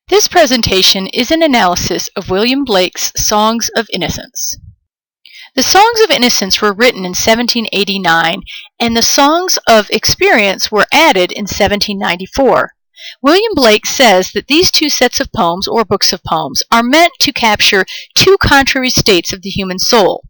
This presentation is an analysis of William Blake's Songs of Innocence. The Songs of Innocence were written in 1789, and the Songs of Experience were added in 1794. William Blake says that these two sets of poems, or books of poems, are meant to capture two contrary states of the human soul.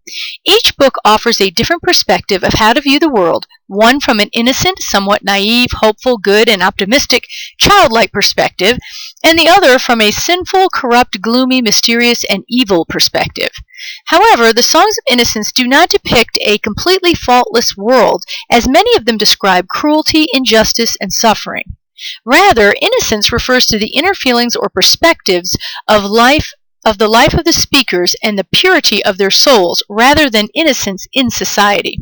Each book offers a different perspective of how to view the world, one from an innocent, somewhat naive, hopeful, good, and optimistic, childlike perspective, and the other from a sinful, corrupt, gloomy, mysterious, and evil perspective. However, the Songs of Innocence do not depict a completely faultless world, as many of them describe cruelty, injustice, and suffering. Rather, innocence refers to the inner feelings or perspectives of the life of the speakers and the purity of their souls, rather than innocence in society.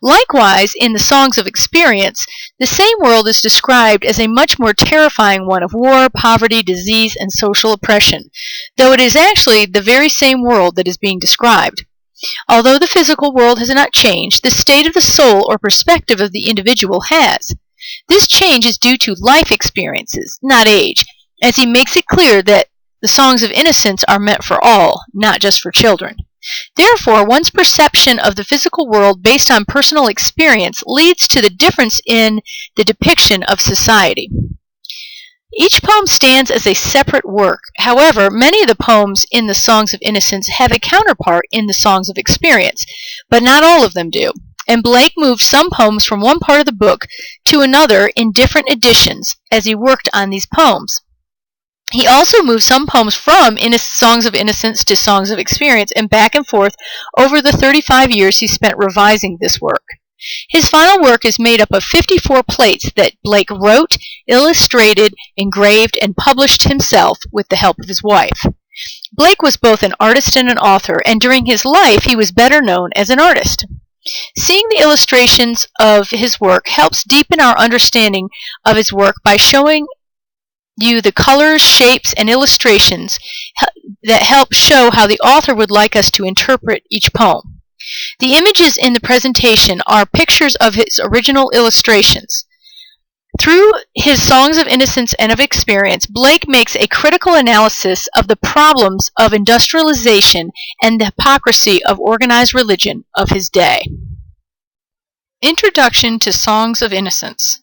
Likewise, in the Songs of Experience, the same world is described as a much more terrifying one of war, poverty, disease, and social oppression, though it is actually the very same world that is being described. Although the physical world has not changed, the state of the soul or perspective of the individual has. This change is due to life experiences, not age, as he makes it clear that the Songs of Innocence are meant for all, not just for children. Therefore, one's perception of the physical world based on personal experience leads to the difference in the depiction of society. Each poem stands as a separate work. However, many of the poems in the Songs of Innocence have a counterpart in the Songs of Experience, but not all of them do. And Blake moved some poems from one part of the book to another in different editions as he worked on these poems. He also moved some poems from Songs of Innocence to Songs of Experience and back and forth over the 35 years he spent revising this work. His final work is made up of 54 plates that Blake wrote, illustrated, engraved, and published himself with the help of his wife. Blake was both an artist and an author, and during his life he was better known as an artist. Seeing the illustrations of his work helps deepen our understanding of his work by showing you the colors, shapes, and illustrations that help show how the author would like us to interpret each poem. The images in the presentation are pictures of his original illustrations. Through his Songs of Innocence and of Experience, Blake makes a critical analysis of the problems of industrialization and the hypocrisy of organized religion of his day. Introduction to Songs of Innocence.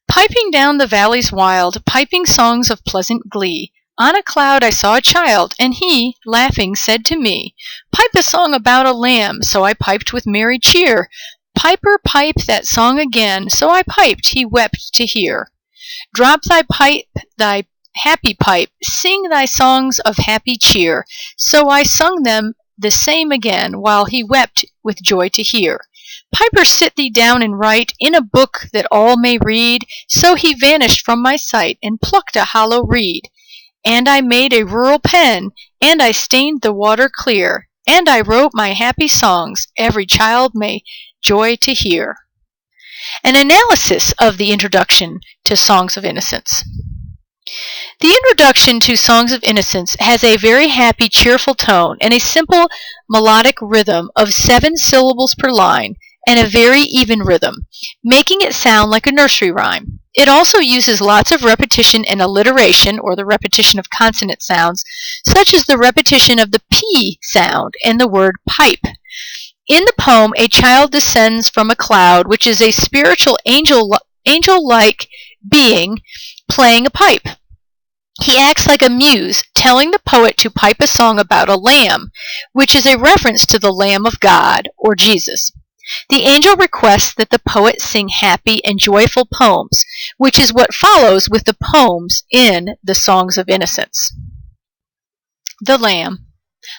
Piping down the valleys wild, piping songs of pleasant glee, on a cloud I saw a child, and he, laughing, said to me, "Pipe a song about a lamb." So I piped with merry cheer. "Piper, pipe that song again." So I piped, he wept to hear. "Drop thy pipe, thy happy pipe, sing thy songs of happy cheer." So I sung them the same again, while he wept with joy to hear. "Piper, sit thee down and write in a book that all may read." So he vanished from my sight and plucked a hollow reed. And I made a rural pen, and I stained the water clear, and I wrote my happy songs, every child may joy to hear. An analysis of the introduction to Songs of Innocence. The introduction to Songs of Innocence has a very happy, cheerful tone and a simple melodic rhythm of 7 syllables per line and a very even rhythm, making it sound like a nursery rhyme. It also uses lots of repetition and alliteration, or the repetition of consonant sounds, such as the repetition of the P sound and the word pipe. In the poem, a child descends from a cloud, which is a spiritual angel-like being playing a pipe. He acts like a muse, telling the poet to pipe a song about a lamb, which is a reference to the Lamb of God, or Jesus. The angel requests that the poet sing happy and joyful poems, which is what follows with the poems in the Songs of Innocence. The Lamb.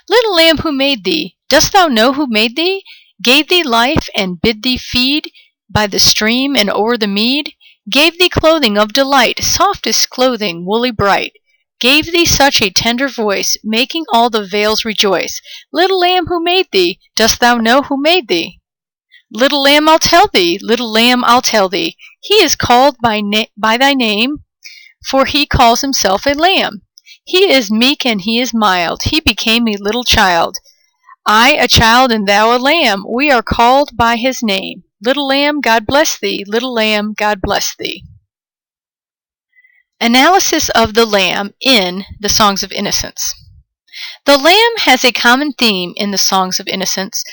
"Little lamb, who made thee? Dost thou know who made thee? Gave thee life and bid thee feed by the stream and o'er the mead? Gave thee clothing of delight, softest clothing, woolly bright. Gave thee such a tender voice, making all the vales rejoice. Little lamb, who made thee? Dost thou know who made thee? Little lamb, I'll tell thee, little lamb, I'll tell thee. He is called by thy name, for he calls himself a lamb. He is meek and he is mild, he became a little child. I a child and thou a lamb, we are called by his name. Little lamb, God bless thee, little lamb, God bless thee." Analysis of the Lamb in the Songs of Innocence. The Lamb has a common theme in the Songs of Innocence,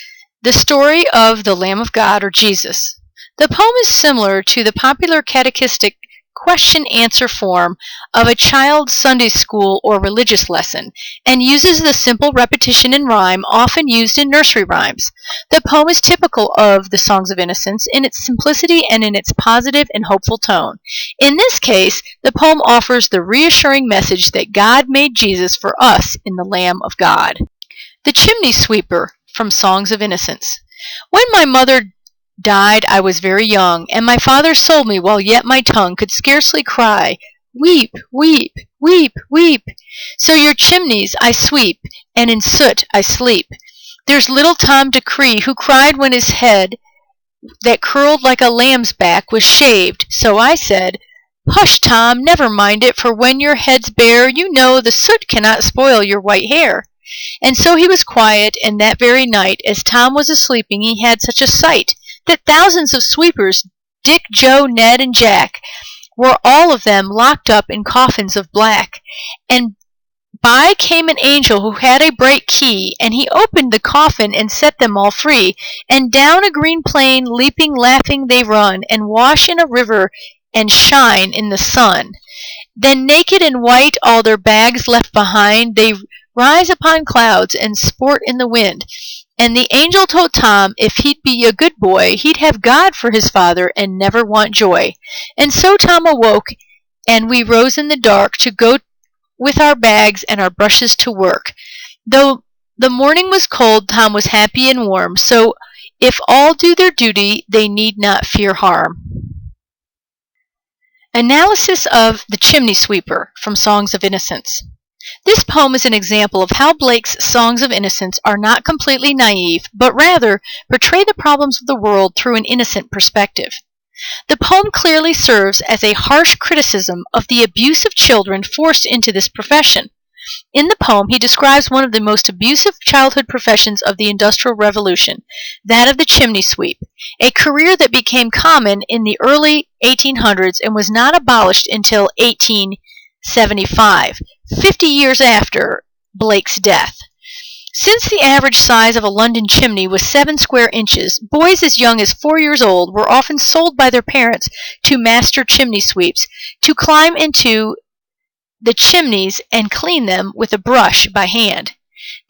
the story of the Lamb of God, or Jesus. The poem is similar to the popular catechistic question-answer form of a child's Sunday school or religious lesson, and uses the simple repetition in rhyme often used in nursery rhymes. The poem is typical of the Songs of Innocence in its simplicity and in its positive and hopeful tone. In this case, the poem offers the reassuring message that God made Jesus for us in the Lamb of God. The Chimney Sweeper from Songs of Innocence. When my mother died I was very young, and my father sold me while yet my tongue could scarcely cry, "Weep, weep, weep, weep." So your chimneys I sweep, and in soot I sleep. There's little Tom Decree, who cried when his head, that curled like a lamb's back, was shaved. So I said, "Hush, Tom, never mind it, for when your head's bare, you know the soot cannot spoil your white hair." And so he was quiet, and that very night, as Tom was a-sleeping, he had such a sight, that thousands of sweepers, Dick, Joe, Ned, and Jack, were all of them locked up in coffins of black. And by came an angel who had a bright key, and he opened the coffin and set them all free. And down a green plain, leaping, laughing, they run, and wash in a river, and shine in the sun. Then naked and white, all their bags left behind, they rise upon clouds and sport in the wind. And the angel told Tom if he'd be a good boy, he'd have God for his father and never want joy. And so Tom awoke, and we rose in the dark to go with our bags and our brushes to work. Though the morning was cold, Tom was happy and warm, so if all do their duty, they need not fear harm. Analysis of The Chimney Sweeper from Songs of Innocence. This poem is an example of how Blake's Songs of Innocence are not completely naive, but rather portray the problems of the world through an innocent perspective. The poem clearly serves as a harsh criticism of the abuse of children forced into this profession. In the poem, he describes one of the most abusive childhood professions of the Industrial Revolution, that of the chimney sweep, a career that became common in the early 1800s and was not abolished until 1875, 50 years after Blake's death. Since the average size of a London chimney was 7 square inches, boys as young as 4 years old were often sold by their parents to master chimney sweeps to climb into the chimneys and clean them with a brush by hand.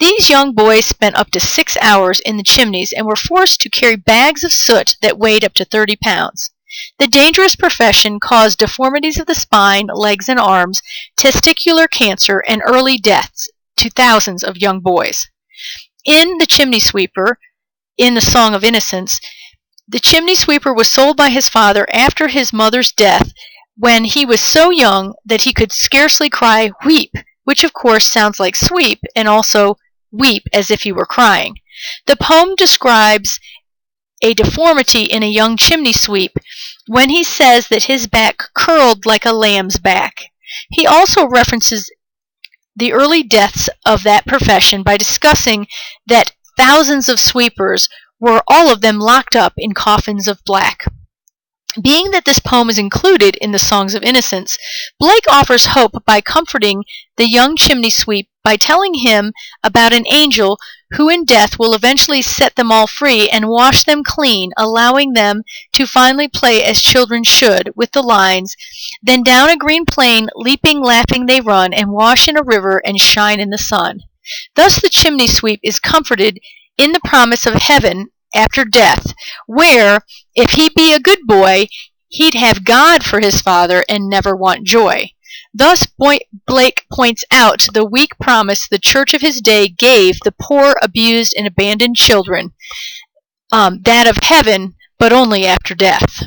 These young boys spent up to 6 hours in the chimneys and were forced to carry bags of soot that weighed up to 30 pounds. The dangerous profession caused deformities of the spine, legs, and arms, testicular cancer, and early deaths to thousands of young boys. In The Chimney Sweeper, in the Song of Innocence, the chimney sweeper was sold by his father after his mother's death when he was so young that he could scarcely cry, "Weep," which of course sounds like sweep, and also weep as if he were crying. The poem describes a deformity in a young chimney sweep when he says that his back curled like a lamb's back. He also references the early deaths of that profession by discussing that thousands of sweepers were all of them locked up in coffins of black. Being that this poem is included in the Songs of Innocence, Blake offers hope by comforting the young chimney sweep by telling him about an angel who in death will eventually set them all free and wash them clean, allowing them to finally play as children should, with the lines, "Then down a green plain, leaping, laughing they run, and wash in a river and shine in the sun." Thus the chimney sweep is comforted in the promise of heaven after death, where, if he be a good boy, he'd have God for his father and never want joy. Thus Blake points out the weak promise the church of his day gave the poor, abused, and abandoned children, that of heaven, but only after death.